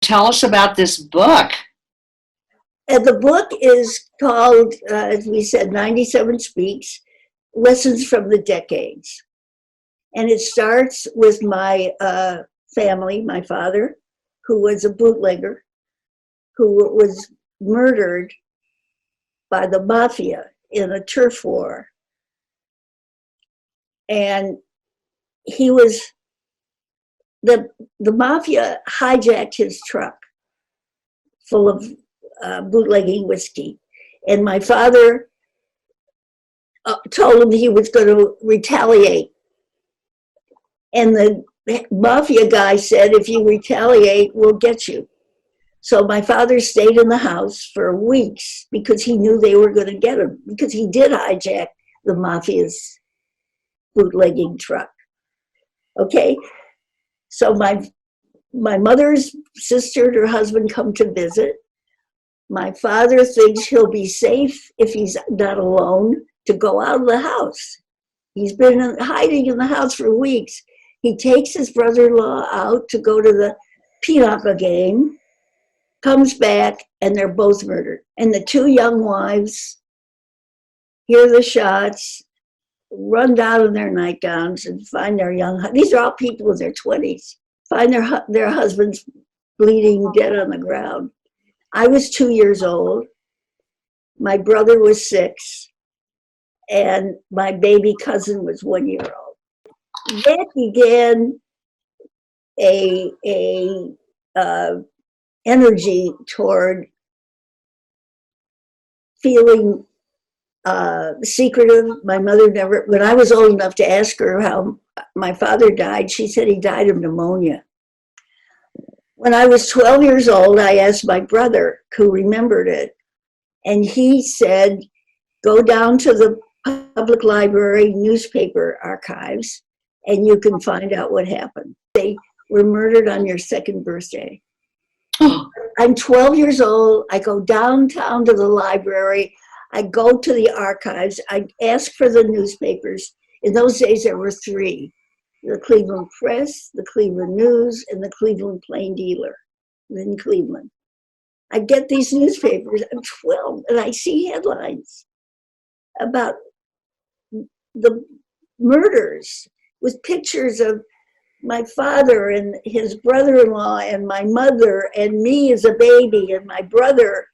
Tell us about this book. And the book is called, as we said, 97 Speaks, Lessons from the Decades. And it starts with my family, my father, who was a bootlegger, who was murdered by the mafia in a turf war. And he was, the mafia hijacked his truck full of bootlegging whiskey. And my father told him he was going to retaliate. And the mafia guy said, if you retaliate, we'll get you. So my father stayed in the house for weeks because he knew they were going to get him, because he did hijack the mafia's bootlegging truck. Okay, so my mother's sister and her husband come to visit. My father thinks he'll be safe if he's not alone to go out of the house. He's been hiding in the house for weeks. He takes his brother-in-law out to go to the pinochle game, comes back, and they're both murdered. And the two young wives hear the shots, run down in their nightgowns and find their these are all people in their 20s, find their husbands bleeding dead on the ground. I was 2 years old. My brother was 6. And my baby cousin was 1 year old. That began a energy toward feeling secretive. My mother never, when I was old enough to ask her how my father died, she said he died of pneumonia. When I was 12 years old, I asked my brother, who remembered it, and he said, go down to the public library newspaper archives and you can find out what happened. They were murdered on your 2nd birthday. I'm 12 years old. I go downtown to the library. I go to the archives. I ask for the newspapers. In those days, there were 3. The Cleveland Press, the Cleveland News, and the Cleveland Plain Dealer in Cleveland. I get these newspapers. I'm 12, and I see headlines about the murders with pictures of my father and his brother-in-law and my mother and me as a baby and my brother.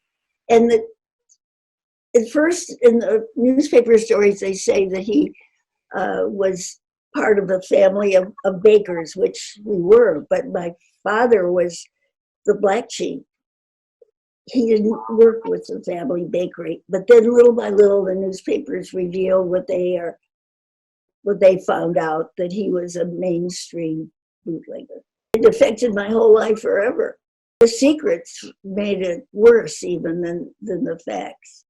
And at first in the newspaper stories, they say that he was part of a family of bakers, which we were, but my father was the black sheep. He didn't work with the family bakery, but then little by little, the newspapers reveal what they found out, that he was a mainstream bootlegger. It affected my whole life forever. The secrets made it worse even than the facts.